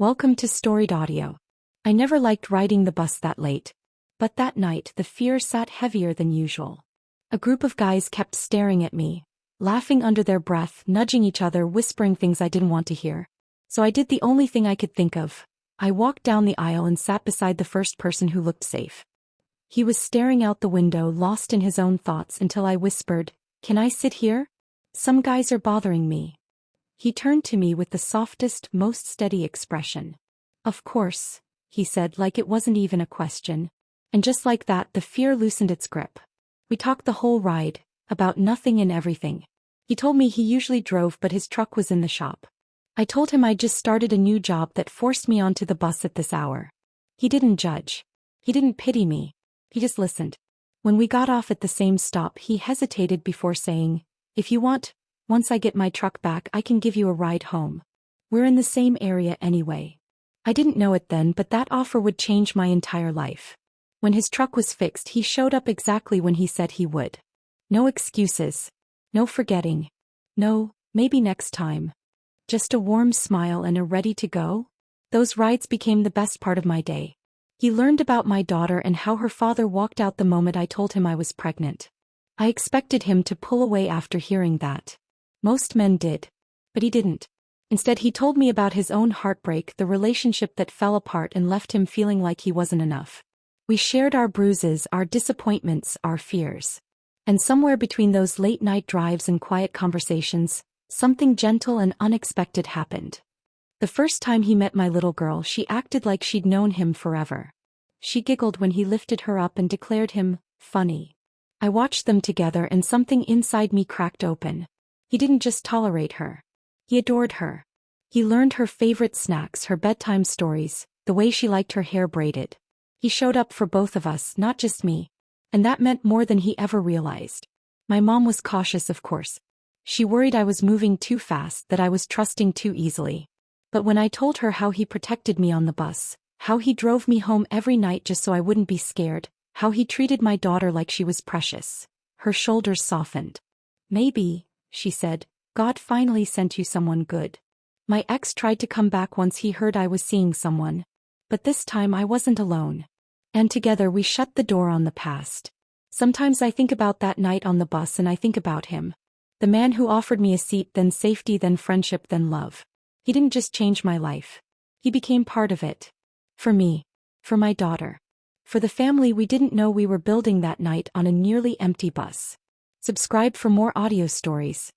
Welcome to Storied Audio. I never liked riding the bus that late. But that night the fear sat heavier than usual. A group of guys kept staring at me, laughing under their breath, nudging each other, whispering things I didn't want to hear. So I did the only thing I could think of. I walked down the aisle and sat beside the first person who looked safe. He was staring out the window, lost in his own thoughts, until I whispered, "Can I sit here? Some guys are bothering me." He turned to me with the softest, most steady expression. "Of course," he said, like it wasn't even a question. And just like that, the fear loosened its grip. We talked the whole ride, about nothing and everything. He told me he usually drove but his truck was in the shop. I told him I'd just started a new job that forced me onto the bus at this hour. He didn't judge. He didn't pity me. He just listened. When we got off at the same stop, he hesitated before saying, "If you want, once I get my truck back, I can give you a ride home. We're in the same area anyway." I didn't know it then, but that offer would change my entire life. When his truck was fixed, he showed up exactly when he said he would. No excuses. No forgetting. No, maybe next time. Just a warm smile and a ready to go. Those rides became the best part of my day. He learned about my daughter and how her father walked out the moment I told him I was pregnant. I expected him to pull away after hearing that. Most men did. But he didn't. Instead, he told me about his own heartbreak, the relationship that fell apart and left him feeling like he wasn't enough. We shared our bruises, our disappointments, our fears. And somewhere between those late-night drives and quiet conversations, something gentle and unexpected happened. The first time he met my little girl, she acted like she'd known him forever. She giggled when he lifted her up and declared him funny. I watched them together and something inside me cracked open. He didn't just tolerate her. He adored her. He learned her favorite snacks, her bedtime stories, the way she liked her hair braided. He showed up for both of us, not just me. And that meant more than he ever realized. My mom was cautious, of course. She worried I was moving too fast, that I was trusting too easily. But when I told her how he protected me on the bus, how he drove me home every night just so I wouldn't be scared, how he treated my daughter like she was precious, her shoulders softened. "Maybe," she said, "God finally sent you someone good." My ex tried to come back once he heard I was seeing someone. But this time I wasn't alone. And together we shut the door on the past. Sometimes I think about that night on the bus and I think about him. The man who offered me a seat, then safety, then friendship, then love. He didn't just change my life. He became part of it. For me. For my daughter. For the family we didn't know we were building that night on a nearly empty bus. Subscribe for more audio stories.